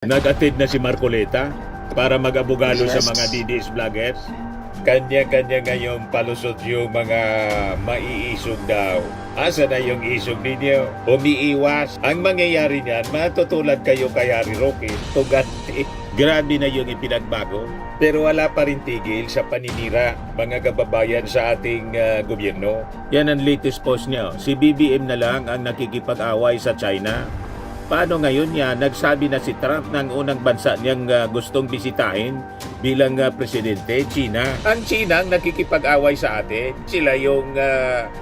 Nag-attend na si Marcoleta para mag-abogado sa mga DDS vloggers. Kanya-kanya ngayon palusot yung mga maiisog daw. Asa na yung isog ninyo? Umiiwas. Ang mangyayari niyan, matutulad kayo kay Harry Roque. Tuganti. Grabe na yung ipinagbago. Pero wala pa rin tigil sa paninira, mga kababayan sa ating gobyerno. Yan ang latest post niya. Si BBM na lang ang nakikipag-away sa China. Paano ngayon niya nagsabi na si Trump ng unang bansa niyang gustong bisitahin bilang presidente, China? Ang China ang nakikipag-away sa atin. Sila yung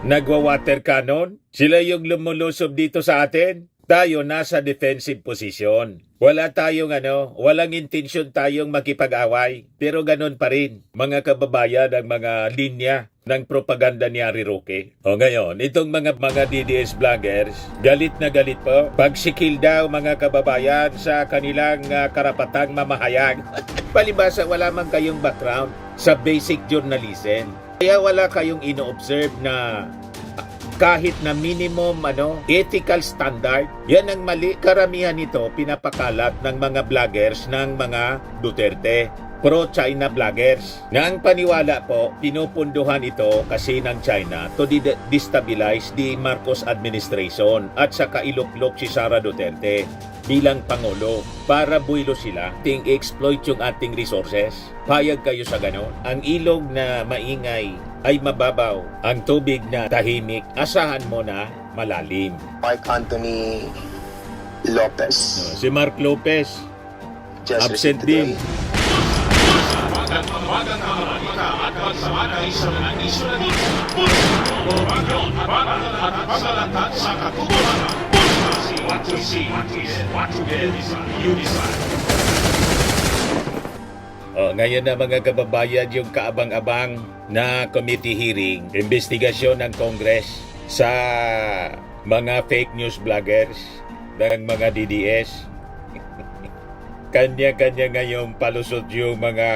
nagwa-water cannon. Sila yung lumulusob dito sa atin. Tayo nasa defensive position. Walang intensyon tayong makipag-away. Pero ganun pa rin, mga kababayan, ang mga linya ng propaganda ni Harry Roque. O ngayon, itong mga DDS vloggers, galit na galit po. Pagsikil daw mga kababayan sa kanilang karapatang mamahayag. Palibasa, wala man kayong background sa basic journalism. Kaya wala kayong ino-observe na kahit na minimum ethical standard. Yan ang mali. Karamihan nito pinapakalat ng mga vloggers ng mga Duterte, pro-China vloggers. Na ang paniwala po, pinupunduhan ito kasi ng China to destabilize the Marcos administration at saka iluklok si Sara Duterte bilang Pangulo para buwilo sila ting exploit yung ating resources. Payag kayo sa ganon. Ang ilog na maingay ay mababaw. Ang tubig na tahimik, asahan mo na malalim. Mark Anthony Lopez. Si Mark Lopez, Just absent received din. today. Magandang kamaralika at pagsabagay sa mga isyo na dito. Bagyo at paglalantad sa katuburan. What we see is what you get is you decide. Ngayon na mga kababayan, yung kaabang-abang na committee hearing, investigasyon ng Congress sa mga fake news vloggers ng mga DDS. Kanya-kanya ngayon palusot yung mga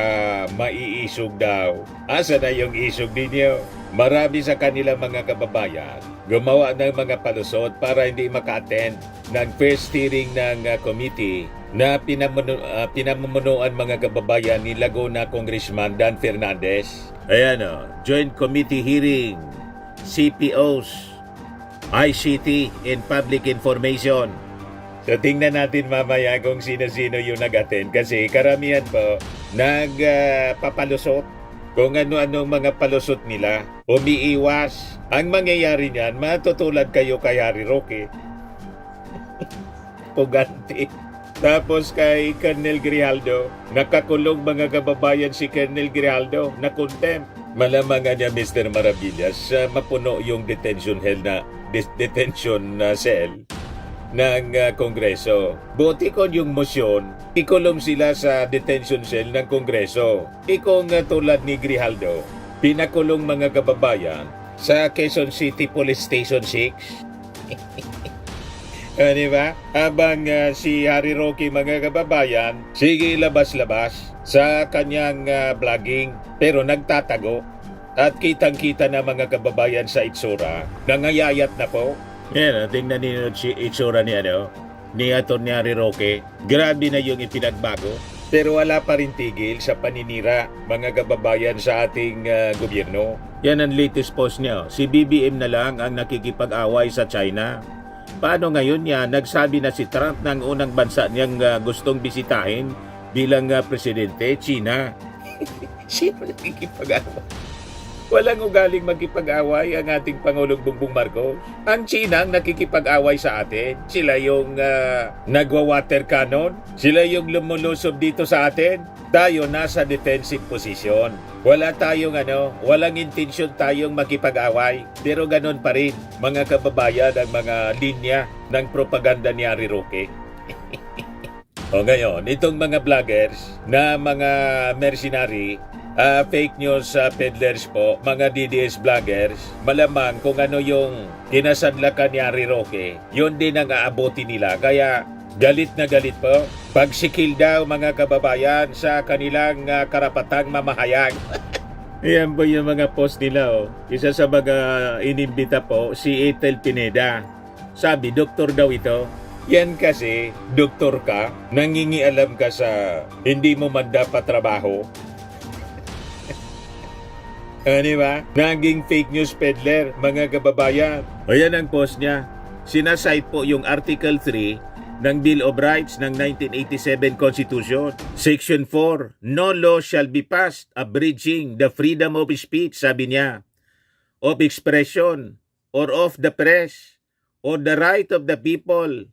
maiisog daw. Asa na yung isog ninyo? Marami sa kanila mga kababayan gumawa ng mga palusot para hindi maka-attend ng first hearing ng committee na pinamumunuan mga kababayan ni Laguna Congressman Dan Fernandez. Ayan Joint Committee Hearing, CPOs, ICT, and Public Information. So tingnan natin mamaya kung sino-sino yung nag-attend kasi karamihan po nagpapalusot kung ano-anong mga palusot nila, umiiwas. Ang mangyayari niyan, matutulad kayo kay Harry Roque. Puganti. Tapos kay Colonel Grijaldo, nakakulong mga kababayan si Colonel Grijaldo na contempt. Malamang niya Mr. Maravillas, mapuno yung detention cell ng Kongreso. Buti kon yung motion, ikulong sila sa detention cell ng Kongreso. Ikong tulad ni Grijaldo, pinakulong mga kababayan sa Quezon City Police Station 6. Diba? Habang si Harry Roque mga kababayan, sige labas-labas sa kanyang vlogging pero nagtatago at kitang-kita na mga kababayan sa itsura. Nangayayat na po. Yan, tingnan niyo si itsura ni Atty. Harry Roque. Grabe na yung ipinagbago. Pero wala pa rin tigil sa paninira, mga kababayan sa ating gobyerno. Yan ang latest post niya. Si BBM na lang ang nakikipag-away sa China. Paano ngayon niya nagsabi na si Trump ng unang bansa niyang gustong bisitahin bilang presidente, China? Sino nakikipag-away? Walang ugaling magkipag-away ang ating Pangulong Bongbong Marcos. Ang China ang nakikipag-away sa atin. Sila yung nagwa-water cannon. Sila yung lumulusob dito sa atin. Tayo nasa defensive position. Walang intensyon tayong makipag-away. Pero ganun pa rin, mga kababayan, ang mga linya ng propaganda ni Harry Roque. O ngayon, itong mga vloggers na mga mercenary, fake news peddlers po, mga DDS vloggers, malamang kung ano yung kinasadlakan ni Harry Roque, yun din ang aabuti nila. Kaya galit na galit po. Pagsikil daw mga kababayan sa kanilang karapatang mamahayag. Ayan po yung mga post nila. Isa sa mga inimbita po, si Ethel Pineda. Sabi, doktor daw ito. Yan kasi, doktor ka, nangingialam ka sa hindi mo man dapat trabaho. Di ba? Naging fake news peddler, mga kababayan. Ayan ang post niya. Sinasite po yung Article 3 ng Bill of Rights ng 1987 Constitution. Section 4, no law shall be passed abridging the freedom of speech, sabi niya, of expression, or of the press, or the right of the people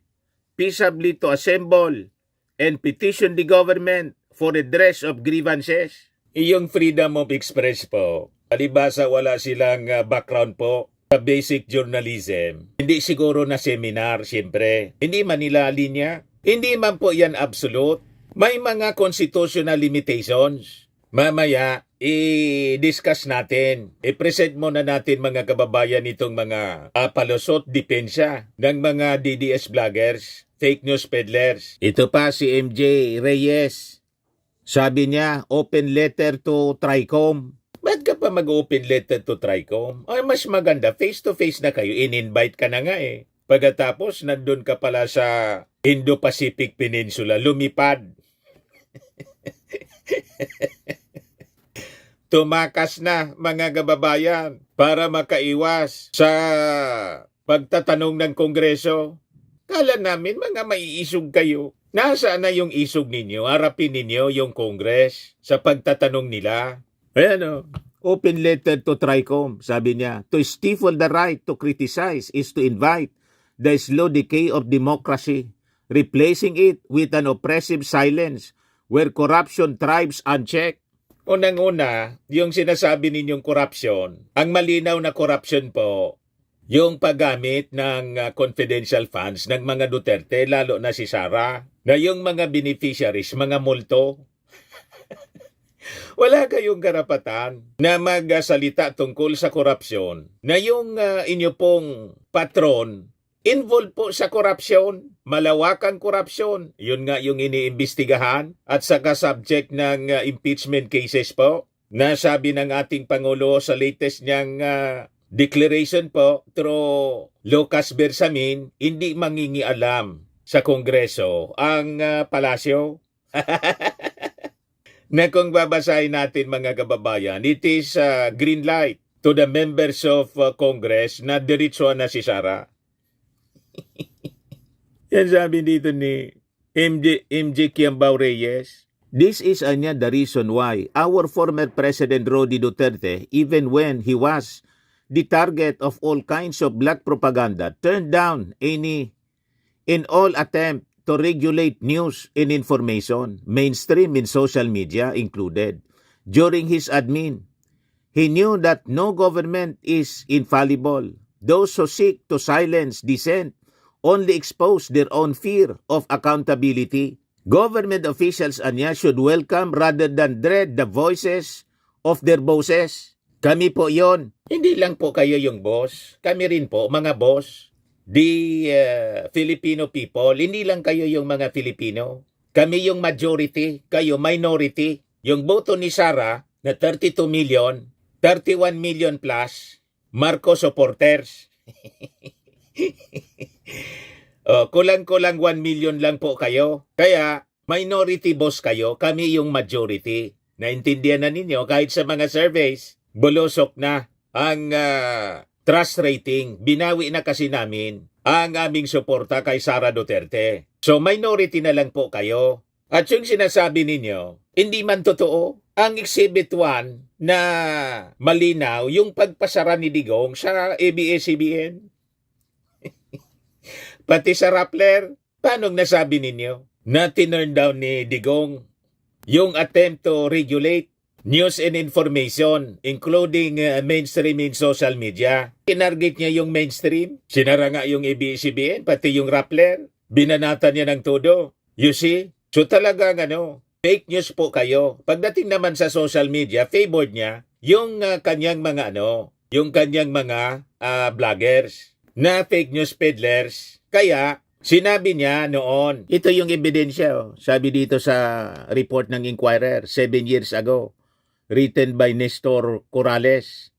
peaceably to assemble and petition the government for redress of grievances. Iyong freedom of express po, palibasa wala silang background po sa basic journalism. Hindi siguro na seminar, siyempre. Hindi man nila linya. Hindi man po yan absolute. May mga constitutional limitations. Mamaya, i-discuss natin. I-present muna natin mga kababayan itong mga palusot dipensya ng mga DDS vloggers, fake news peddlers. Ito pa si MJ Reyes. Sabi niya, open letter to TRICOM. Ba't ka pa mag-open letter to TRICOM? Ay, mas maganda, face-to-face na kayo. In-invite ka na nga eh. Pagkatapos, nandun ka pala sa Indo-Pacific Peninsula, lumipad. Tumakas na, mga kababayan, para makaiwas sa pagtatanong ng Kongreso. Kala namin mga maiisog kayo. Nasaan na yung isog ninyo? Harapin ninyo yung Congress sa pagtatanong nila. Ayan o, open letter to TRICOM, sabi niya, to stifle the right to criticize is to invite the slow decay of democracy, replacing it with an oppressive silence where corruption thrives unchecked. Unang-una, yung sinasabi ninyong corruption, ang malinaw na corruption po, yung paggamit ng confidential funds ng mga Duterte, lalo na si Sara, na yung mga beneficiaries, mga multo. Wala kayong karapatan na magsalita tungkol sa korupsyon na yung inyo pong patron involved po sa korupsyon, malawakang korupsyon. Yun nga yung iniimbestigahan at saka subject ng impeachment cases po. Nasabi ng ating Pangulo sa latest niyang declaration po through Lucas Bersamin, hindi mangingialam sa Kongreso ang palasyo. Na kung babasahin natin mga kababayan, it is green light to the members of Congress na diretso na si Sara. Yan sabi dito ni MJ Kiambao Reyes. This is the reason why our former President Rody Duterte, even when he was the target of all kinds of black propaganda, turned down any in all attempt to regulate news and information, mainstream in social media included. During his admin, he knew that no government is infallible. Those who seek to silence dissent only expose their own fear of accountability. Government officials anya should welcome rather than dread the voices of their bosses. Kami po yon. Hindi lang po kayo yung boss. Kami rin po, mga boss. The Filipino people, hindi lang kayo yung mga Filipino. Kami yung majority, kayo minority. Yung boto ni Sara na 32 million, 31 million plus, Marcos supporters. Kulang-kulang 1 million lang po kayo. Kaya minority boss kayo, kami yung majority. Naintindihan na ninyo kahit sa mga surveys, bulusok na ang trust rating. Binawi na kasi namin ang aming suporta kay Sara Duterte. So minority na lang po kayo. At yung sinasabi ninyo, hindi man totoo. Ang Exhibit 1 na malinaw yung pagpasara ni Digong sa ABS-CBN. Pati sa Rappler, paano nasabi ninyo na tinurn down ni Digong yung attempt to regulate news and information, including mainstream in social media? Tinarget niya yung mainstream, sinara nga yung ABS-CBN, pati yung Rappler, binanatan niya ng todo. You see? So talagang fake news po kayo. Pagdating naman sa social media, favored niya yung kanyang mga yung kanyang mga vloggers na fake news peddlers. Kaya sinabi niya noon, ito yung ebidensya, sabi dito sa report ng Inquirer 7 years ago, written by Nestor Corrales.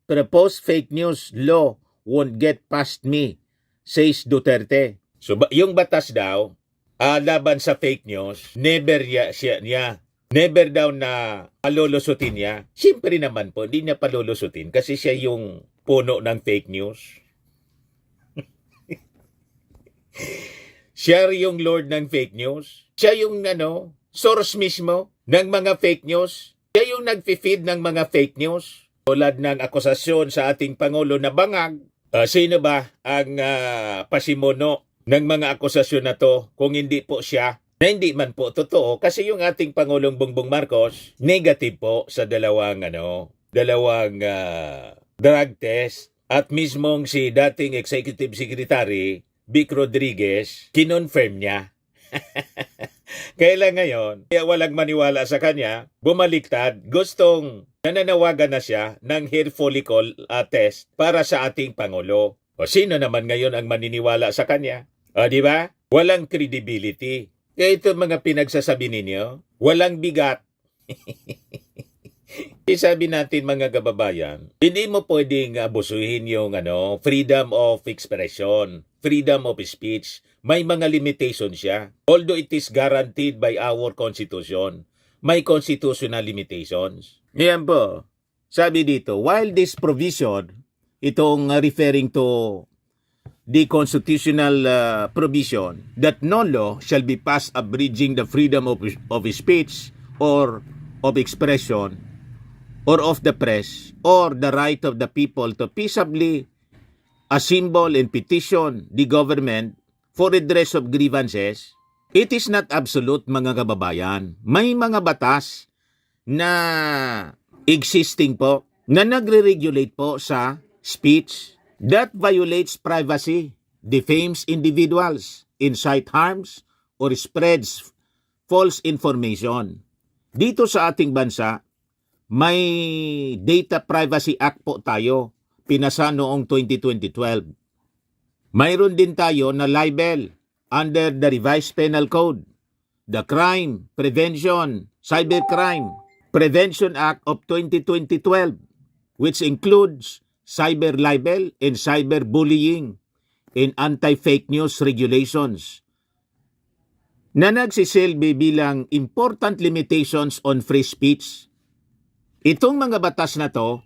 Proposed fake news law won't get past me, says Duterte. So yung batas daw, laban sa fake news, never never daw na palulusutin niya. Siyempre naman po, hindi niya palulusutin kasi siya yung puno ng fake news. Siya yung lord ng fake news. Siya yung source mismo ng mga fake news. Siya yung nag-feed ng mga fake news. Tulad ng akusasyon sa ating Pangulo na bangag. Sino ba ang pasimuno ng mga akusasyon na to kung hindi po siya? Na hindi man po totoo kasi yung ating Pangulong Bongbong Marcos negative po sa dalawang drug test at mismong si dating Executive Secretary Vic Rodriguez kinonfirm niya. Kaya ngayon, kaya walang maniwala sa kanya, bumaliktad, gustong nananawagan na siya ng hair follicle test para sa ating Pangulo. O sino naman ngayon ang maniniwala sa kanya? O di ba? Walang credibility. Kaya ito mga pinagsasabi ninyo, walang bigat. Sabi natin mga kababayan, hindi mo pwedeng abusuhin yung freedom of expression, freedom of speech. May mga limitation siya. Although it is guaranteed by our Constitution, may constitutional limitations. Yan po. Sabi dito, while this provision, itong referring to the constitutional provision that no law shall be passed abridging the freedom of speech or of expression or of the press or the right of the people to peaceably assemble and petition the government for redress of grievances, it is not absolute mga kababayan. May mga batas na existing po na nagre-regulate po sa speech that violates privacy, defames individuals, incite harms, or spreads false information. Dito sa ating bansa, may Data Privacy Act po tayo, pinasa noong 2012. Mayroon din tayo na libel under the Revised Penal Code, the Crime Prevention, Cybercrime Prevention Act of 2012, which includes cyber libel and cyberbullying and anti-fake news regulations na nagsisilbi bilang important limitations on free speech. Itong mga batas na to,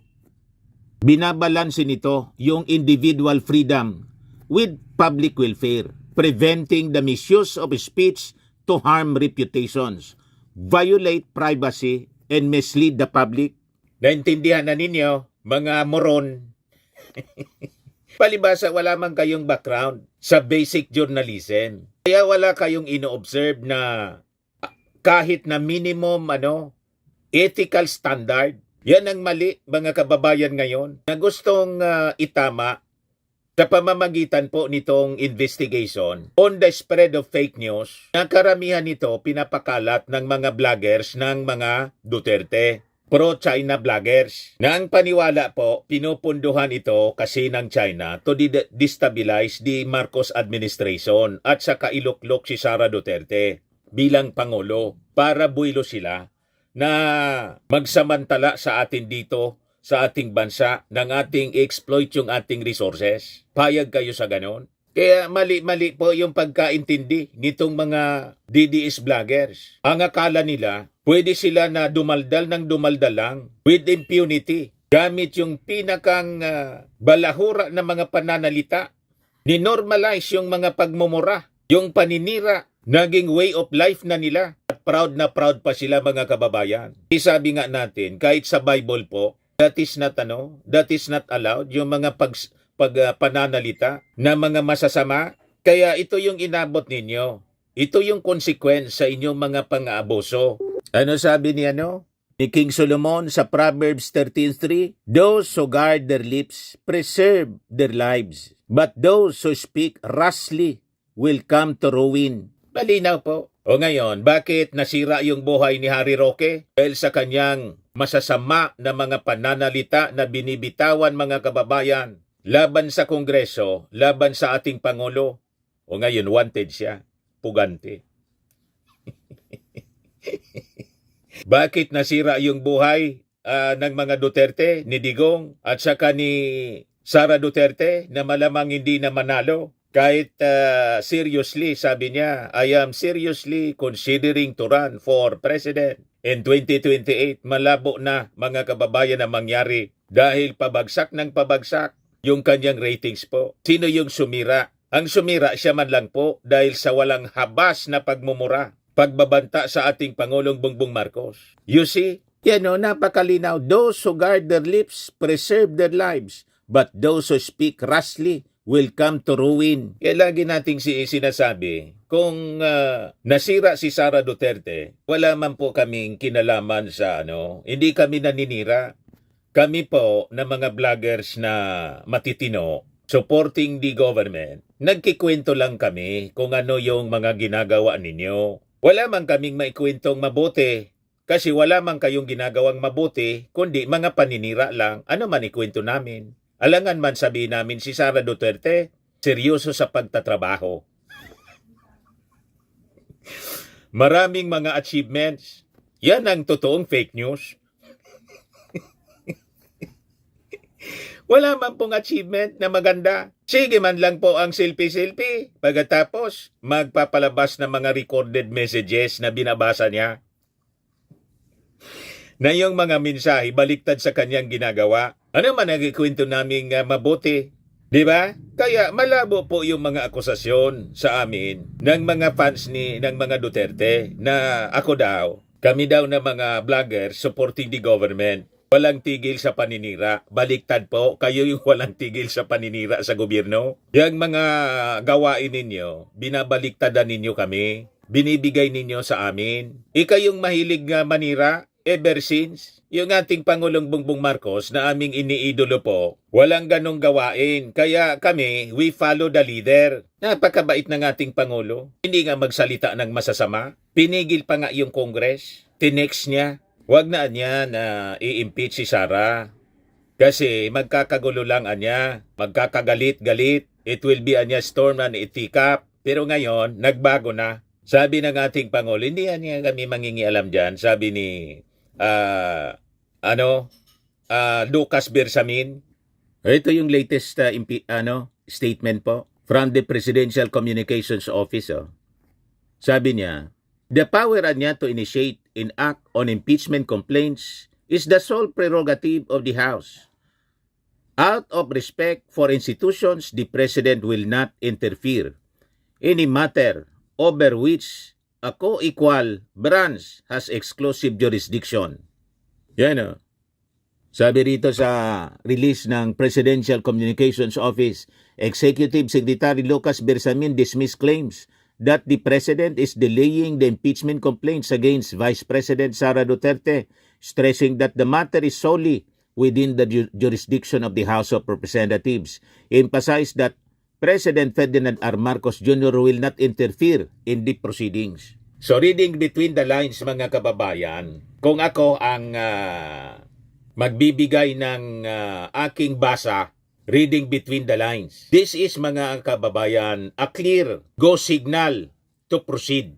binabalansin nito yung individual freedom with public welfare, preventing the misuse of speech to harm reputations, violate privacy, and mislead the public. Naintindihan na ninyo, mga moron. Palibasa wala man kayong background sa basic journalism. Kaya wala kayong ino-observe na kahit na minimum ethical standard. Yan ang mali mga kababayan ngayon na gustong itama sa pamamagitan po nitong investigation on the spread of fake news na karamihan nito pinapakalat ng mga vloggers ng mga Duterte. Pro-China vloggers. Na ang paniwala po, pinupunduhan ito kasi ng China to destabilize the Marcos administration at sa kailuklok si Sara Duterte bilang Pangulo para buwilo sila na magsamantala sa atin dito sa ating bansa ng ating exploit yung ating resources. Payag kayo sa ganon? Kaya mali-mali po yung pagkaintindi nitong mga DDS vloggers. Ang akala nila, pwede sila na dumaldal ng dumaldal lang with impunity. Gamit yung pinakang balahura na mga pananalita. Ninormalize yung mga pagmumura, yung paninira, naging way of life na nila. At proud na proud pa sila mga kababayan. Sabi nga natin, kahit sa Bible po, that is not allowed. Yung mga pananalita na mga masasama. Kaya ito yung inabot ninyo. Ito yung consequence sa inyong mga pang-aabuso. Ano sabi ni King Solomon sa Proverbs 13:3? Those who guard their lips preserve their lives, but those who speak rashly will come to ruin. Malinaw po. O ngayon, bakit nasira yung buhay ni Harry Roque? Dahil sa kanyang masasama na mga pananalita na binibitawan mga kababayan laban sa Kongreso, laban sa ating Pangulo. O ngayon, wanted siya. Pugante. Bakit nasira yung buhay ng mga Duterte, ni Digong, at saka ni Sara Duterte na malamang hindi na manalo? Kahit seriously, sabi niya, I am seriously considering to run for president. In 2028, malabo na mga kababayan na mangyari dahil pabagsak ng pabagsak yung kanyang ratings po. Sino yung sumira? Ang sumira siya man lang po dahil sa walang habas na pagmumura, pagbabanta sa ating Pangulong Bongbong Marcos. You see? Yan o, napakalinaw. Those who guard their lips preserve their lives, but those who speak rashly will come to ruin. Kaya lagi nating sinasabi, kung nasira si Sara Duterte, wala man po kaming kinalaman sa hindi kami naninira. Kami po na mga vloggers na matitino, supporting the government, nagkikwento lang kami kung ano yung mga ginagawa ninyo. Wala man kaming maikwentong mabuti, kasi wala man kayong ginagawang mabuti, kundi mga paninira lang, ano man ikwento namin. Alangan man sabihin namin si Sara Duterte, seryoso sa pagtatrabaho. Maraming mga achievements. Yan ang totoong fake news. Wala man pong achievement na maganda. Sige man lang po ang selfie-selfie. Pagkatapos, magpapalabas ng mga recorded messages na binabasa niya. Na yung mga mensahe baliktad sa kanyang ginagawa. Ano man nagkikwento naming mabuti? Di ba? Kaya malabo po yung mga akusasyon sa amin ng mga fans ng mga Duterte na ako daw, kami daw na mga vloggers supporting the government. Walang tigil sa paninira. Baliktad po, kayo yung walang tigil sa paninira sa gobyerno. Yung mga gawain ninyo, binabaliktadan ninyo kami, binibigay ninyo sa amin. Ikayong mahilig manira ever since. Yung ating Pangulong Bongbong Marcos na aming iniidolo po, walang ganong gawain. Kaya kami, we follow the leader. Napakabait ng ating Pangulo. Hindi nga magsalita ng masasama. Pinigil pa nga yung Congress. Tinext niya. Wag na niya na i-impeach si Sara. Kasi magkakagulo lang anya. Magkakagalit-galit. It will be anya storm and itikap. Pero ngayon, nagbago na. Sabi ng ating Pangulo, hindi niya kami mangingialam dyan. Sabi ni Lucas Bersamin. Ito yung latest statement po from the Presidential Communications Office. Sabi niya, the power niya to initiate and act on impeachment complaints is the sole prerogative of the House. Out of respect for institutions, the President will not interfere in a matter over which a co-equal branch has exclusive jurisdiction. Yan o. Sabi rito sa release ng Presidential Communications Office, Executive Secretary Lucas Bersamin dismissed claims that the President is delaying the impeachment complaints against Vice President Sara Duterte, stressing that the matter is solely within the jurisdiction of the House of Representatives. He emphasized that President Ferdinand R. Marcos Jr. will not interfere in the proceedings. So reading between the lines mga kababayan, kung ako ang magbibigay ng aking basa, reading between the lines, this is mga kababayan, a clear go signal to proceed.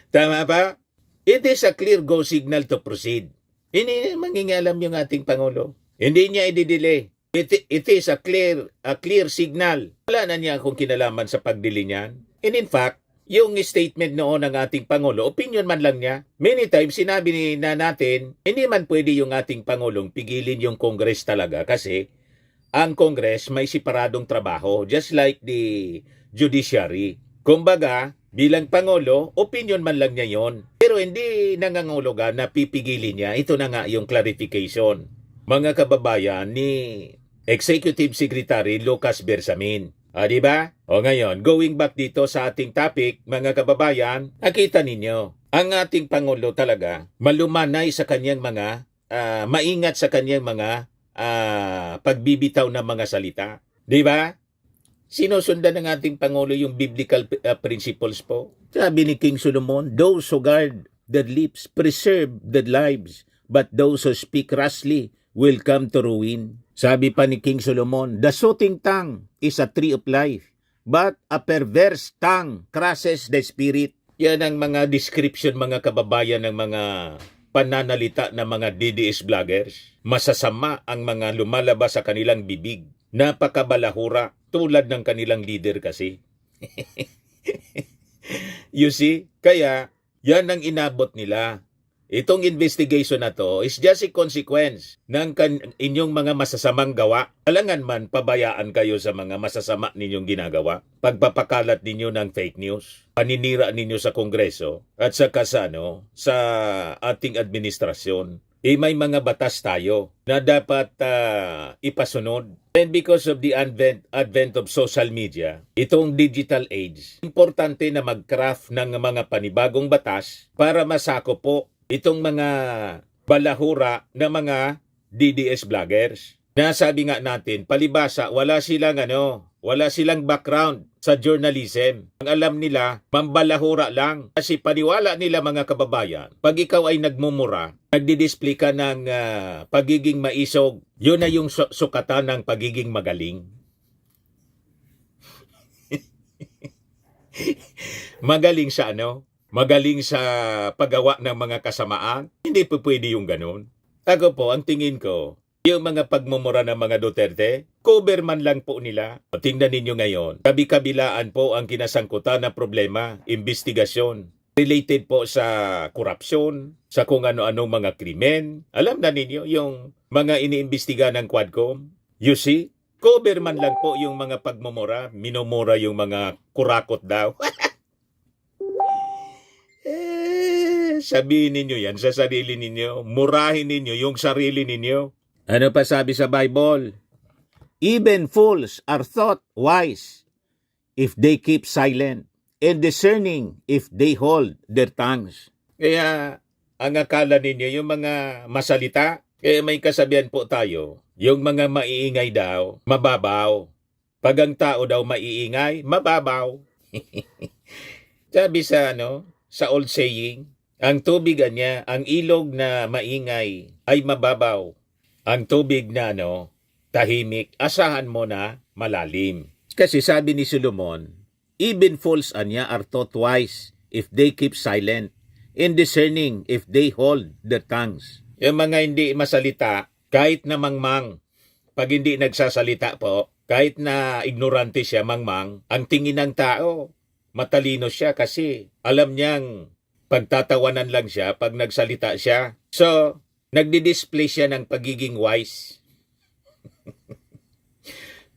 Tama ba? It is a clear go signal to proceed. Hindi mangingialam yung ating Pangulo. Hindi niya i-delay. It is a clear signal. Wala na niya kung kinalaman sa pagdili niyan. And in fact, yung statement noon ng ating Pangulo, opinion man lang niya. Many times sinabi na natin, hindi man pwede yung ating Pangulong pigilin yung Congress talaga kasi ang Congress may separadong trabaho just like the judiciary. Kumbaga, bilang Pangulo, opinion man lang niya yon. Pero hindi nangangulugan na pipigilin niya. Ito na nga yung clarification. Mga kababayan ni Executive Secretary Lucas Bersamin. Di ba? O ngayon, going back dito sa ating topic, mga kababayan, nakita ninyo, ang ating Pangulo talaga malumanay sa kanyang mga, maingat sa kanyang mga pagbibitaw ng mga salita. Di ba? Sinusundan ng ating Pangulo yung biblical principles po. Sabi ni King Solomon, those who guard their lips preserve their lives, but those who speak rashly will come to ruin. Sabi pa ni King Solomon, the soothing tongue is a tree of life, but a perverse tongue crushes the spirit. Yan ang mga description mga kababayan ng mga pananalita ng mga DDS vloggers. Masasama ang mga lumalabas sa kanilang bibig. Napakabalahura tulad ng kanilang leader kasi. You see? Kaya yan ang inabot nila. Itong investigation na to is just a consequence ng inyong mga masasamang gawa. Alangan man pabayaan kayo sa mga masasama ninyong ginagawa. Pagpapakalat ninyo ng fake news, paninira ninyo sa Kongreso at sa sa ating administrasyon. May mga batas tayo na dapat ipasunod. And because of the advent of social media, itong digital age, importante na mag-craft ng mga panibagong batas para masako po itong mga balahura na mga DDS vloggers. Nasabi nga natin, palibasa, wala silang background sa journalism. Ang alam nila, mambalahura lang. Kasi paniwala nila mga kababayan, pag ikaw ay nagmumura, nagdidisplay ka ng pagiging maisog, yun na yung sukatan ng pagiging magaling. Magaling sa Magaling sa paggawa ng mga kasamaan? Hindi po pwede yung ganun. Ako po, ang tingin ko, yung mga pagmumura ng mga Duterte, cover man lang po nila. Tingnan ninyo ngayon, kabi-kabilaan po ang kinasangkutan na problema, investigasyon. Related po sa korupsyon, sa kung ano-anong mga krimen. Alam na ninyo yung mga iniimbestiga ng Quadcom? You see? Cover man lang po yung mga pagmumura, minumura yung mga kurakot daw. Sabihin ninyo yan sa sarili ninyo. Murahin ninyo yung sarili ninyo. Ano pa sabi sa Bible? Even fools are thought wise if they keep silent, and discerning if they hold their tongues. Kaya ang akala ninyo yung mga masalita, kaya may kasabihan po tayo, yung mga maiingay daw, mababaw. Pag ang tao daw maiingay, mababaw. Sabi sa old saying, ang tubig niya, ang ilog na maingay ay mababaw. Ang tubig na tahimik, asahan mo na malalim. Kasi sabi ni Solomon, even fools are taught wise if they keep silent, and discerning if they hold their tongues. Yung mga hindi masalita, kahit na mangmang, pag hindi nagsasalita po, kahit na ignorante siya mangmang, ang tingin ng tao, matalino siya kasi alam niyang pagtatawanan lang siya pag nagsalita siya. So, nagdi-display siya ng pagiging wise.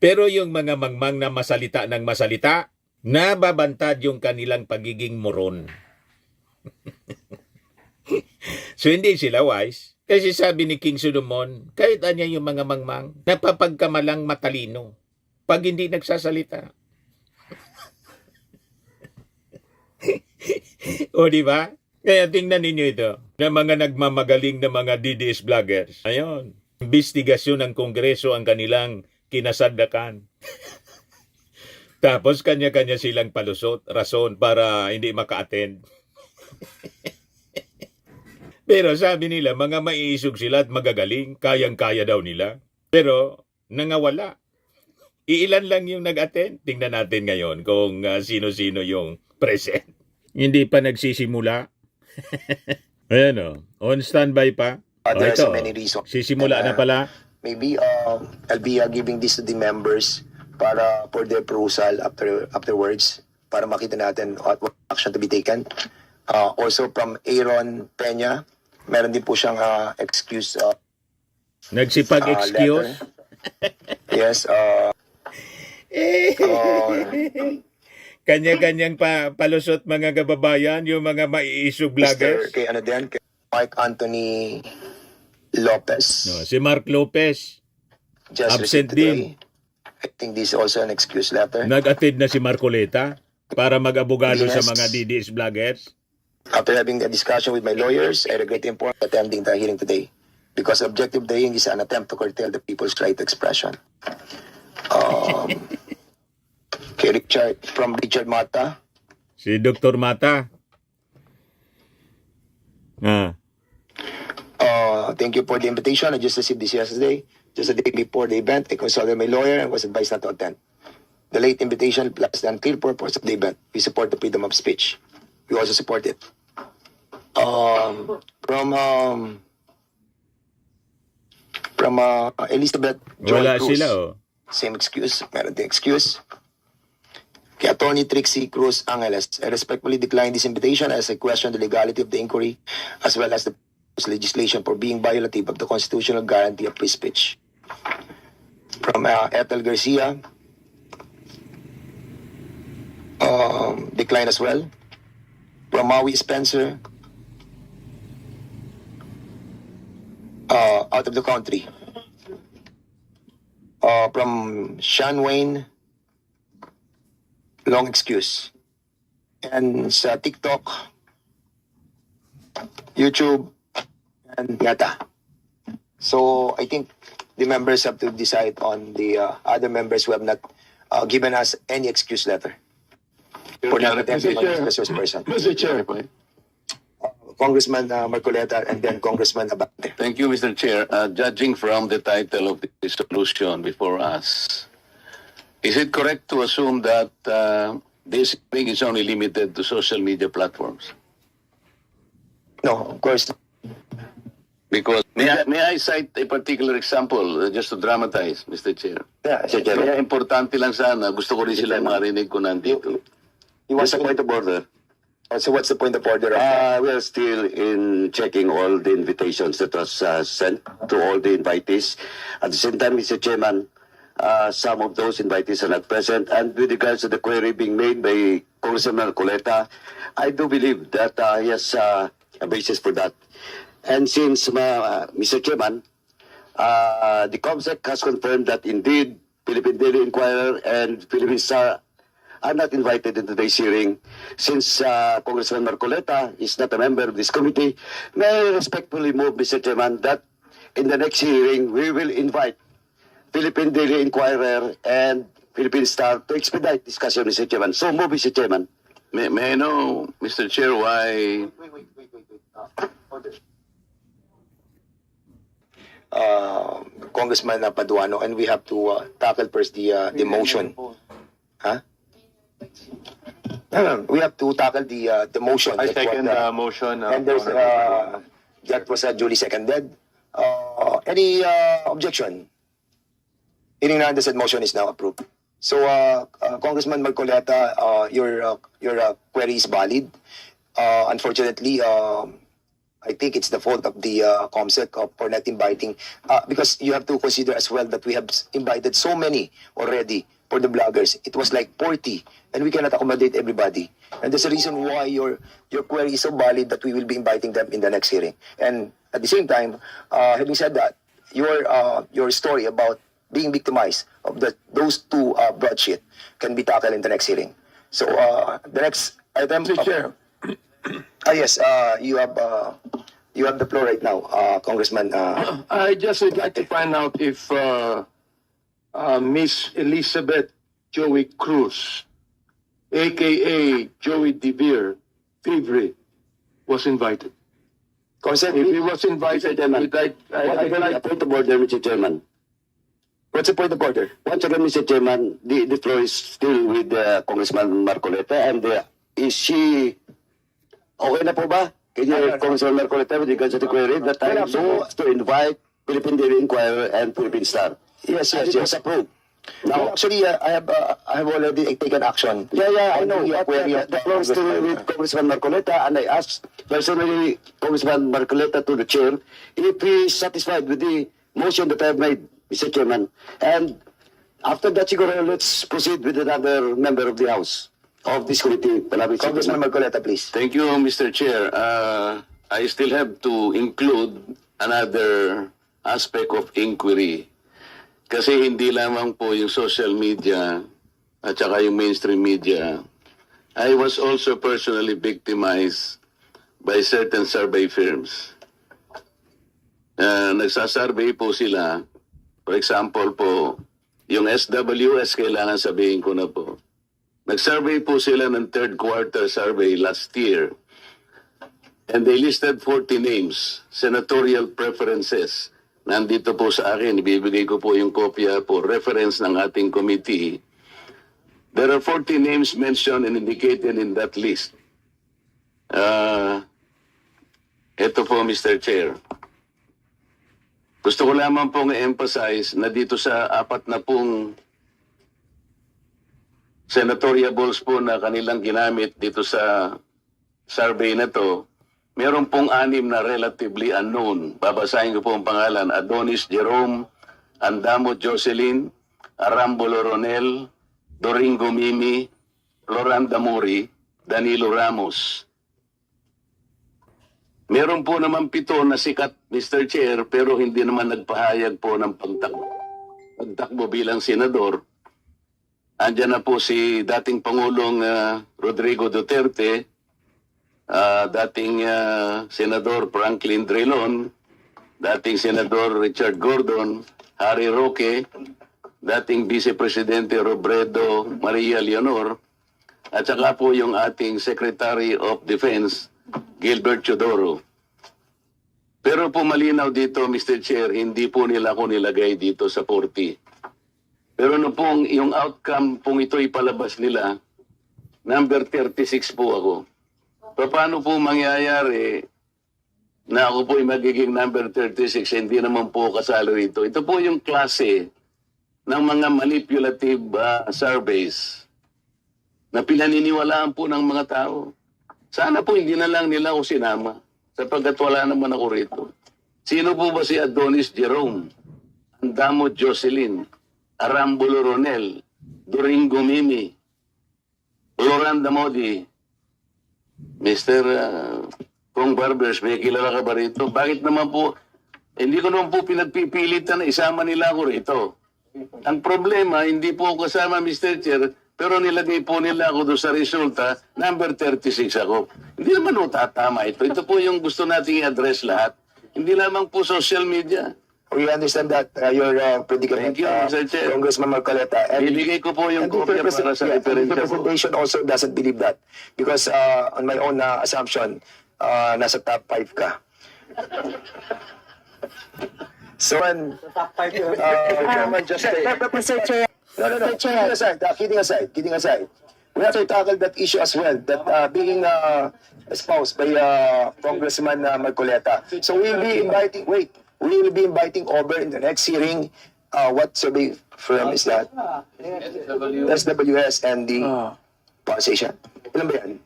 Pero yung mga mangmang na masalita ng masalita, nababantad yung kanilang pagiging moron. So, hindi sila wise. Kasi sabi ni King Solomon, kahit anya yung mga mangmang, napapagkamalang matalino pag hindi nagsasalita. O diba? Kaya tingnan ninyo ito, na mga nagmamagaling na mga DDS vloggers. Ayun, investigasyon ng Kongreso ang kanilang kinasadlakan. Tapos kanya-kanya silang palusot, rason para hindi maka-attend. Pero sabi nila, mga maiisog sila at magagaling, kayang-kaya daw nila. Pero nangawala. Iilan lang yung nag-attend. Tingnan natin ngayon kung sino-sino yung present. Hindi pa nagsisimula. Ayan on standby pa. There are so many reasons. Sisimula na pala. Maybe I'll be giving this to the members for their perusal afterwards para makita natin what action to be taken. Also from Aaron Peña, meron din po siyang excuse. Nagsipag-excuse? Yes. Kanya-kanyang palusot mga kababayan, yung mga maiisog vloggers. Kay Mark Anthony Lopez. No, si Mark Lopez. Just absent today. din. I think this is also an excuse letter. Nag-attend na si Marcoleta para mag-abogado Yes. sa mga DDS vloggers. After having a discussion with my lawyers, I regret to inform attending the hearing today because objective the hearing is an attempt to curtail the people's right to expression. From Richard Mata. Si Dr. Mata. Thank you for the invitation. I just received this yesterday. Just a day before the event, I consulted my lawyer and was advised not to attend. The late invitation plus the unclear purpose of the event. We support the freedom of speech. We also support it. From Elizabeth Joy Wala Cruz. sila, oh. Same excuse. Meron din excuse. Kay Attorney Trixie Cruz Angeles, I respectfully decline this invitation as I question the legality of the inquiry as well as the legislation for being violative of the constitutional guarantee of free speech. From Ethel Garcia, decline as well. From Maui Spencer, out of the country. From Sean Wayne, long excuse. And sa TikTok, YouTube, and Yata. So I think the members have to decide on the other members who have not given us any excuse letter. For not attending on this person. Mr. Chair. Congressman Marcoleta and then Congressman Abate. Thank you, Mr. Chair. Judging from the title of the resolution before us, is it correct to assume that this thing is only limited to social media platforms? No, of course. Because may I cite a particular example just to dramatize, Mr. Chair? Yeah, Mr. Chair. Kaya importante lang sana. Gusto ko rin sila marinig ko nandito. You want What's the point of order? So what's the point of order? We are still in checking all the invitations that was sent to all the invitees. At the same time, Mr. Chairman, some of those invitees are not present. And with regards to the query being made by Congressman Coleta, I do believe that he has a basis for that. And since, Mr. Chairman, the COMSEC has confirmed that indeed Philippine Daily Inquirer and Philippine Star are not invited in today's hearing. Since Congressman Marcoleta is not a member of this committee, may I respectfully move, Mr. Chairman, that in the next hearing, we will invite Philippine Daily Inquirer and Philippine Star to expedite discussion, Mr. Chairman. So move, Mr. Chairman. May I know, Mr. Chair, why Congressman Paduano, and we have to tackle first the motion. Huh? We have to tackle the motion. I That's second what, the motion. and there's that was duly seconded. Any objection? Hearing none, the said motion is now approved. So, Congressman Marcoleta, your query is valid. Unfortunately, I think it's the fault of the COMSEC for not inviting, because you have to consider as well that we have invited so many already for the bloggers. It was like 40, and we cannot accommodate everybody. And that's the reason why your query is so valid that we will be inviting them in the next hearing. And at the same time, having said that, your story about being victimized of those two broadsheet can be tackled in the next hearing. So the next item. Mr. Chair. Yes, you have the floor right now, Congressman. I just would like to find out if Miss Elizabeth Joey Cruz, a.k.a. Joey DeVere, Fivre, was invited. Consent, If he was invited, Mr. Chairman, we'd like, I'd a like, point of order, Mr. Chairman. what's the point of order? Once again, Mr. Chairman, the floor is still with Congressman Marcoleta. And is she okay na po ba? Can you, Congressman Marcoleta, with regards to the query that I move to invite Philippine Daily Inquirer and Philippine Star? Yes, And yes, it was yes. approved. Now, Now, actually, I have already taken action. yeah, I on know. the query of The floor is still with Congressman Marcoleta, and I asked personally Congressman Marcoleta to the chair if he is satisfied with the motion that I have made, Mr. Chairman. And after that, siguro, let's proceed with another member of the House of this committee. Congressman Marcoleta, please. Thank you, Mr. Chair. I still have to include another aspect of inquiry. Kasi hindi lamang po yung social media at saka yung mainstream media. I was also personally victimized by certain survey firms. Nagsasurvey po sila. For example po, yung SWS, kailangan sabihin ko na po. Nag-survey po sila ng third quarter survey last year. And they listed 40 names, senatorial preferences. Nandito po sa akin, ibibigay ko po yung kopya po, reference ng ating committee. There are 40 names mentioned and indicated in that list. Ito po, Mr. Chair. Gusto ko lamang pong i-emphasize na dito sa 4 na pong senatoriables po na kanilang ginamit dito sa survey na to, meron pong 6 na relatively unknown. Babasahin ko po ang pangalan: Adonis Jerome, Andamo Jocelyn, Arambulo Ronel, Doringo Mimi, Floranda Mori, Danilo Ramos. Meron po naman 7 na sikat, Mr. Chair, pero hindi naman nagpahayag po ng pagtakbo bilang senador. Andyan na po si dating Pangulong Rodrigo Duterte, dating Senador Franklin Drilon, dating Senador Richard Gordon, Harry Roque, dating Vice Presidente Robredo Maria Leonor, at saka po yung ating Secretary of Defense, Gilbert Chodoro. Pero po malinaw dito, Mr. Chair, hindi po nila ako nilagay dito sa 40. Pero no pong yung outcome pong ito ipalabas nila, number 36 po ako. Paano po mangyayari na ako po ay magiging number 36, hindi naman po kasalo rito? Ito po yung klase ng mga manipulative surveys na pinaniniwalaan po ng mga tao. Sana po hindi na lang nila ako sinama sapagkat wala naman ako rito. Sino po ba si Adonis Jerome, Andamo Jocelyn, Arambulo Ronel, Doringo Mimi, Floranda Modi, Mr. Kong Barbers, may kilala ka ba rito? Bakit naman po, hindi ko naman po pinagpipilitan na isama nila ako rito. Ang problema, hindi po ako kasama, Mr. Chair, pero nilagay po nila ako doon sa resulta, number 36 ako. Hindi naman po tatama ito. Ito po yung gusto nating i-address lahat. Hindi lamang po social media. We understand that your predicament, Thank you, Mr. Chair. Congressman Marcoleta. And Bibigay ko po yung and the kopya para sa the referensya po. representation also doesn't believe that. Because on my own assumption, nasa top 5 ka. So, and, Chairman, just say, Mr. Chair, no. Kidding aside. We have to tackle that issue as well, that being espoused by Congressman Marcoleta. So we will be inviting over in the next hearing, what survey firm is that? SWS and the Power Station. Ilan ba yan?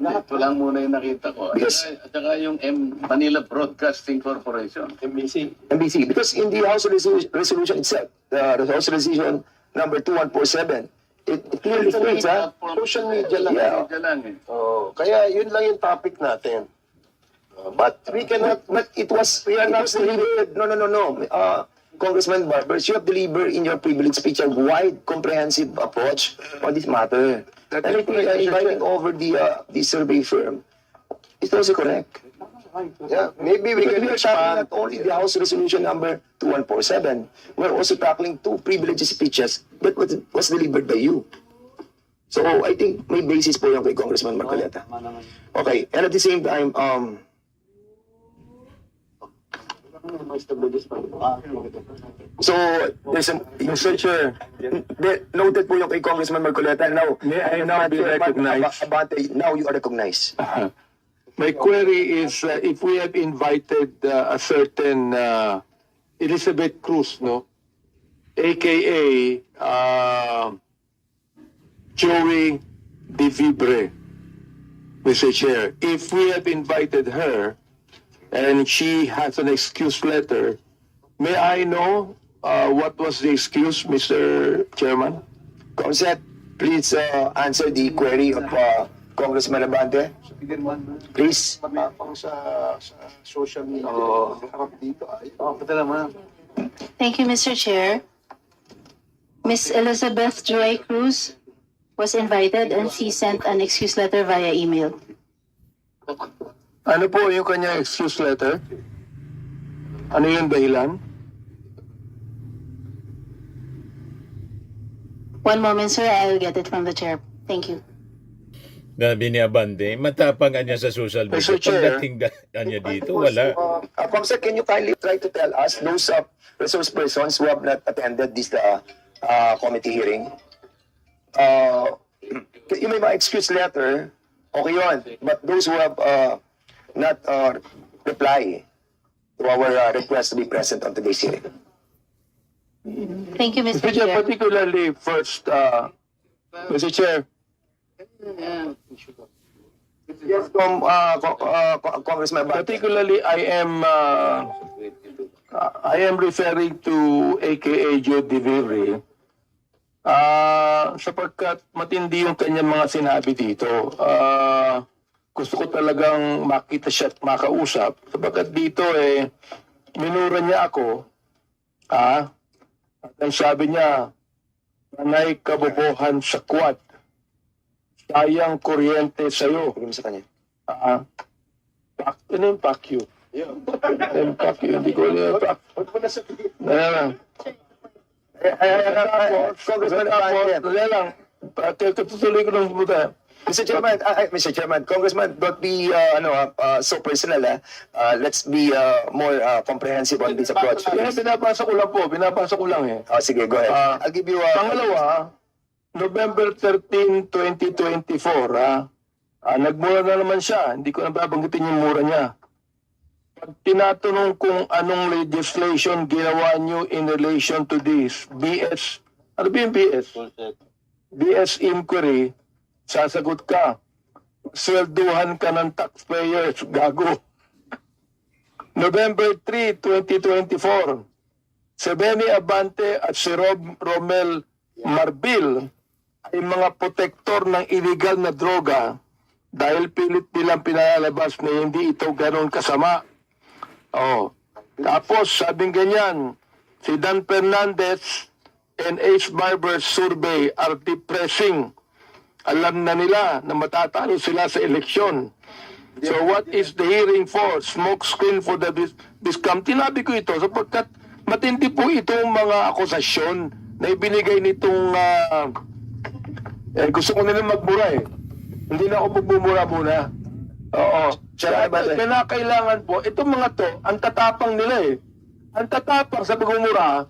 Ito lang muna yung nakita ko. Yes. At saka yung Manila Broadcasting Corporation. NBC. Because in the House resolution itself, the House resolution number 2147, it clearly states, Social media lang. Yeah. Ito lang eh. Kaya yun lang yung topic natin. But we cannot, but we are not delivered. No. Congressman Barbers, you have delivered in your privilege speech a wide, comprehensive approach on this matter. And I think inviting over the survey firm is also correct. Yeah, maybe we Because can we are tackling expand. not only the House Resolution number 2147, we're also tackling 2 privileged speeches that was delivered by you. So I think may basis po yung kay Congressman Marcoleta. Okay, and at the same time, so there's a Mr. Chair, noted po yung kay Congressman Marcoleta. Now, May I now be recognized? Abante, now you are recognized. My query is if we have invited a certain Elizabeth Cruz, no, aka Joey De Vibre, Mr. Chair, if we have invited her and she has an excuse letter, may I know what was the excuse, Mr. Chairman? Consent, please answer the query of Congressman Abante. Please. Sa social media. thank you, Mr. Chair. Miss Elizabeth Joy Cruz was invited and she sent an excuse letter via email. Ano po yung kanya excuse letter? Ano yung dahilan? One moment, sir. I'll get it from the chair. Thank you. Na biniabande, matapang niya sa social media. Mr. Chair. Pagdating niya dito, wala. Comsec, can you kindly try to tell us those resource persons who have not attended this committee hearing? Yung may mga excuse letter, okay yun. But those who have not reply to our request to be present on today's hearing. Thank you, Mr. Mr. Chair, Chair. particularly first, Mr. Chair, Yes, Congressman Abante. particularly I am referring to AKA Joe Diviri sapagkat matindi yung kanyang mga sinabi dito. Gusto ko talagang makita siya at makausap sapagkat dito minura niya ako at ang sabi niya, panay kabobohan sa kwad, sayang kuryente sa'yo. Bigyan mo sa kanya. Ano yung pack you? Yung pack you, hindi ko alam yung pack. Congressman Abante. Wala lang. Katutuloy ko lang pumunta. Mr. Chairman, Congressman, don't be so personal. Let's be more comprehensive on this approach. Kaya binabasa ko lang eh. Oh, sige, go ahead. I'll give you Pangalawa, November 13, 2024, nagmura na naman siya. Hindi ko na babanggitin yung mura niya. Pag tinatanong kung anong legislation ginawa niyo in relation to this, BS, ano ba yung BS? BS inquiry, sasagot ka. Swelduhan ka ng taxpayers, gago. November 3, 2024, si Benny Abante at si Romel Marbil ay mga protektor ng illegal na droga dahil pilit nilang pinalalabas na hindi ito ganoon kasama. Tapos sabing ganyan, si Dan Fernandez and Ace Barber's survey are depressing. Alam na nila na matatalo sila sa eleksyon. So what is the hearing for? Smoke screen for the discount. Tinabi ko ito sapagkat matindi po itong mga akusasyon na ibinigay nitong gusto ko nilang magmura eh. Hindi na ako magbumura muna. Oo. Kaya kailangan po, itong mga to, ang tatapang nila eh. Ang tatapang sa pagmumura,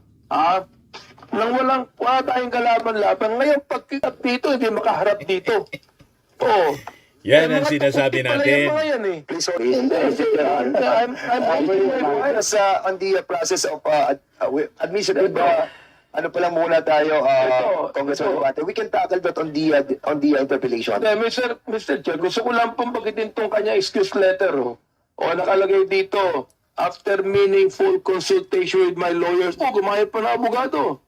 nang wala tayong kalaban-laban. Ngayon, pagkikat dito, hindi makaharap dito. Oo. Yan ang sinasabi natin. Please, on the process of administrative, ano pa lang muna tayo, Congressman Abante. We can tackle that on the interpellation. Mr. Chair, gusto ko lang pong bagitin tong kanya excuse letter. Nakalagay dito, after meaningful consultation with my lawyers, gumayad pa na abogado.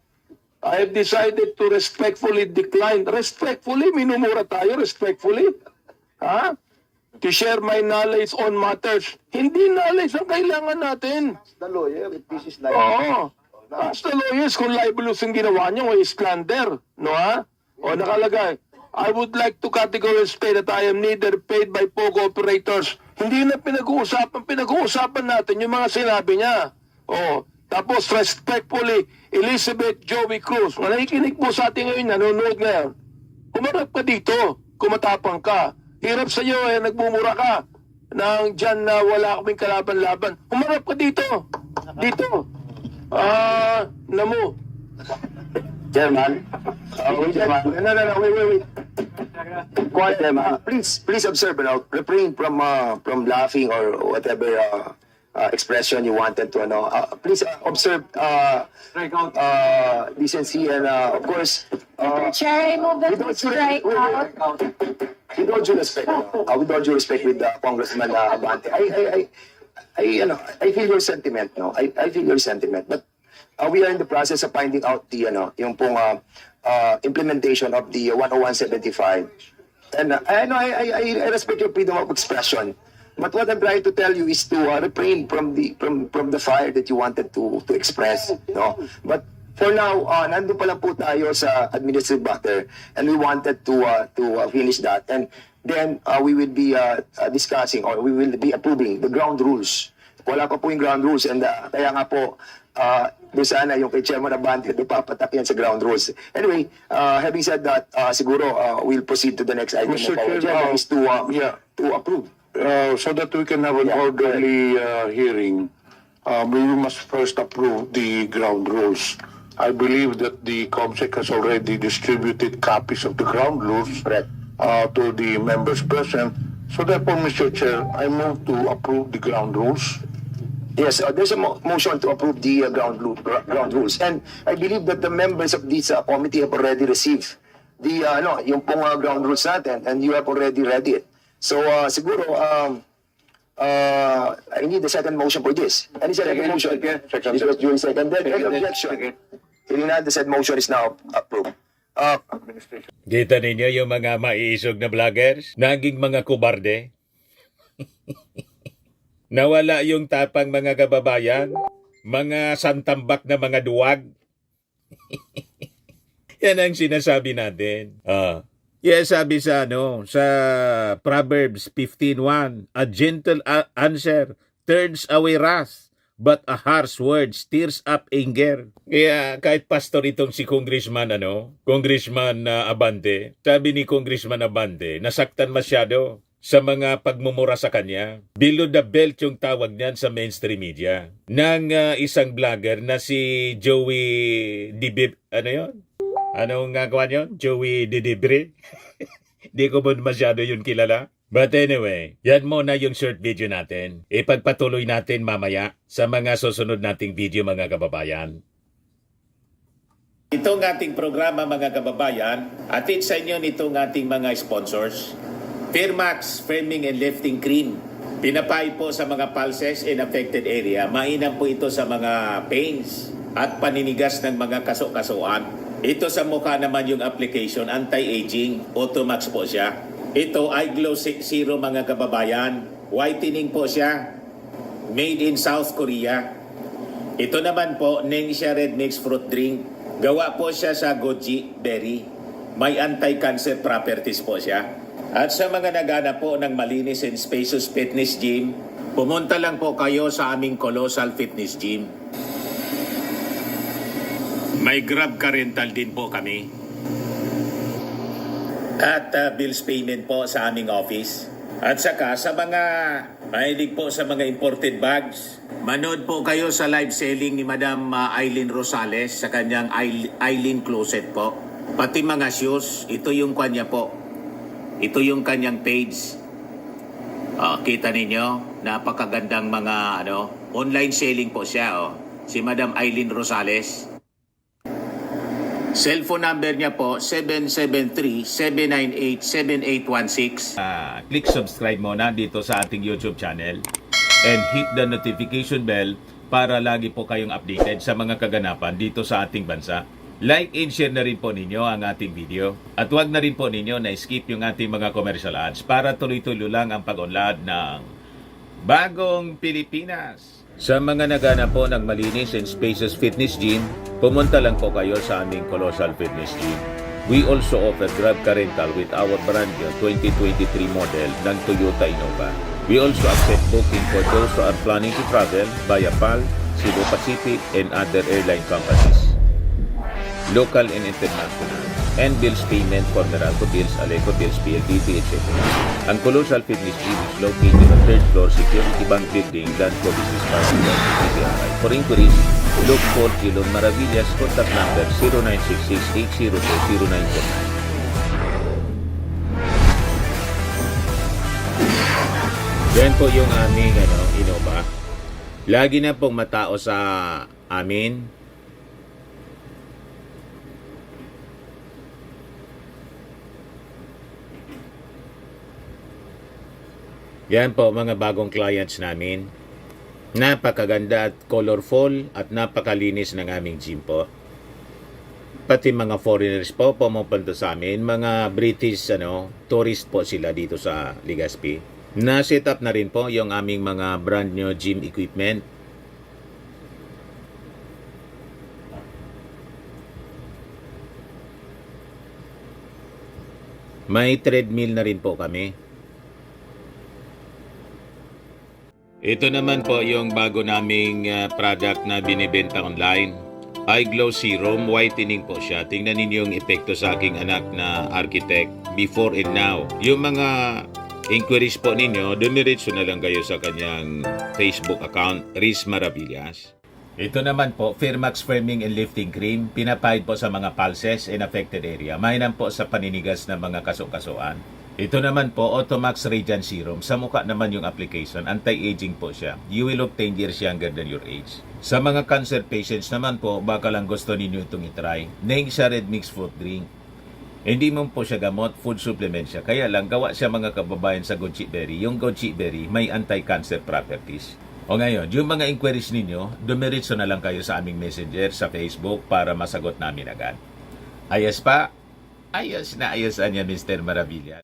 I have decided to respectfully decline. Respectfully? Minumura tayo, respectfully? To share my knowledge on matters. Hindi knowledge ang kailangan natin. The lawyer, if this is like... Oo. Ask the lawyers kung libelous yung ginawa niya o slander. No, nakalagay. I would like to categorically state that I am neither paid by POGO operators. Hindi na pinag-uusapan. Pinag-uusapan natin yung mga sinabi niya. Tapos respectfully, Elizabeth Joey Cruz. Nakikinig po sa atin ngayon, nanonood ngayon. Umarap ka dito, kumatapang ka. Hirap sa iyo, nagbumura ka. Nang dyan na wala kaming kalaban-laban. Umarap ka dito. Dito. Namo. Chairman. Wait. Quiet, Chairman. Please observe, refrain from laughing or whatever expression you wanted to, please observe decency and, of course, Chair, I move that we strike out. with all due respect, with Congressman Abante, I feel your sentiment, I feel your sentiment, but we are in the process of finding out the, yung pong implementation of the 10175, and I respect your freedom of expression, but what I'm trying to tell you is to refrain from the fire that you wanted to express, but for now, nandun pa lang po tayo sa administrative matter, and we wanted to finish that, and then we will be discussing or we will be approving the ground rules. Wala pa po yung ground rules, and kaya nga po, doon sana yung kay Chairman Abante, papatak yan sa ground rules. Anyway, having said that, siguro we'll proceed to the next item Mr. of our Chair, agenda is to approve. So that we can have an orderly hearing, we must first approve the ground rules. I believe that the COMSEC has already distributed copies of the ground rules Correct. to the members present. So therefore, Mr. Chair, I move to approve the ground rules. Yes, there's a motion to approve the ground rules. And I believe that the members of this committee have already received the yung pong ground rules natin, and you have already read it. So siguro I need a second motion for this. Any second motion? This was duly seconded. Any objection? Hearing none, the said motion is now approved. Kita ninyo yung mga maiisog na vloggers? Naging mga kubarde? Nawala yung tapang mga kababayan? Mga santambak na mga duwag? Yan ang sinasabi natin. Sabi sa sa Proverbs 15:1, a gentle answer turns away wrath, but a harsh word stirs up anger. Kaya kahit pastor itong si Congressman Congressman Abante, sabi ni Congressman Abante, nasaktan masyado sa mga pagmumura sa kanya. Below the belt yung tawag niyan sa mainstream media. Nang isang vlogger na si Joey Dibib, Anong gawa niyon? Joey Didibre? Di ko po masyado yun kilala. But anyway, yan muna yung short video natin. Ipagpatuloy natin mamaya sa mga susunod nating video mga kababayan. Itong ating programa mga kababayan, atid sa inyo nitong ating mga sponsors. Firmax Firming and Lifting Cream. Pinapay po sa mga pulses in affected area. Mainam po ito sa mga pains at paninigas ng mga kaso-kasuan. Ito sa mukha naman yung application, anti-aging, Automax po siya. Ito ay Glow Zero mga kababayan. Whitening po siya. Made in South Korea. Ito naman po, Nengxia Red Mix Fruit Drink. Gawa po siya sa goji berry. May anti-cancer properties po siya. At sa mga nagana po ng malinis and spacious fitness gym, pumunta lang po kayo sa aming Colossal Fitness Gym. May Grab Car Rental din po kami. At bills payment po sa aming office. At saka sa mga mahilig po sa mga imported bags, manood po kayo sa live selling ni Madam Aileen Rosales sa kanyang Aileen Closet po. Pati mga shoes, ito yung kanya po. Ito yung kanyang page. Kita ninyo, napakagandang mga online selling po siya. Si Madam Aileen Rosales. Cellphone number niya po, 773-798-7816. Click subscribe muna dito sa ating YouTube channel and hit the notification bell para lagi po kayong updated sa mga kaganapan dito sa ating bansa. Like and share na rin po ninyo ang ating video. At huwag na rin po ninyo na skip yung ating mga commercial ads para tuloy-tuloy lang ang pag-unlad ng Bagong Pilipinas. Sa mga nagana po ng malinis and spacious fitness gym, pumunta lang po kayo sa aming Colossal Fitness Gym. We also offer Grab Car Rental with our brand new 2023 model ng Toyota Innova. We also accept booking for those who are planning to travel via PAL, Cebu Pacific, and other airline companies. Local and international, and bills payment for Meralco Bills, Aleco Bills, PLDT, etc. Ang Colossal Fitness Gym is located on 3rd floor Security Bank Building, Landco Business Park, PCRI. For inquiries, look for Kilon Maravillas, contact number 0966-802-0949. Yan po yung aming Innova. Lagi na pong matao sa amin. Yan po mga bagong clients namin. Napakaganda at colorful at napakalinis ng aming gym po. Pati mga foreigners po pumupunta sa amin. Mga British tourist po sila dito sa Legazpi. Na-set up na rin po yung aming mga brand new gym equipment. May treadmill na rin po kami. Ito naman po yung bago naming product na binibenta online. iGlow Serum, whitening po siya. Tingnan ninyo yung epekto sa aking anak na architect before and now. Yung mga inquiries po ninyo, dumiretso na lang kayo sa kanyang Facebook account, Riz Maravillas. Ito naman po, Firmax Firming and Lifting Cream. Pinapahid po sa mga pulses in affected area. Mainam po sa paninigas ng mga kaso-kasuan. Ito naman po, Automax Radiant Serum. Sa mukha naman yung application. Anti-aging po siya. You will look 10 years younger than your age. Sa mga cancer patients naman po, baka lang gusto ninyo itong itry. Neng siya red mixed fruit drink. Hindi mo po siya gamot, food supplement siya. Kaya lang, gawa siya mga kababayan sa goji berry. Yung goji berry may anti-cancer properties. O ngayon, yung mga inquiries ninyo, dumiritso na lang kayo sa aming messenger sa Facebook para masagot namin agad. Ayos pa? Ayos na ayos niya, Mr. Maravilla.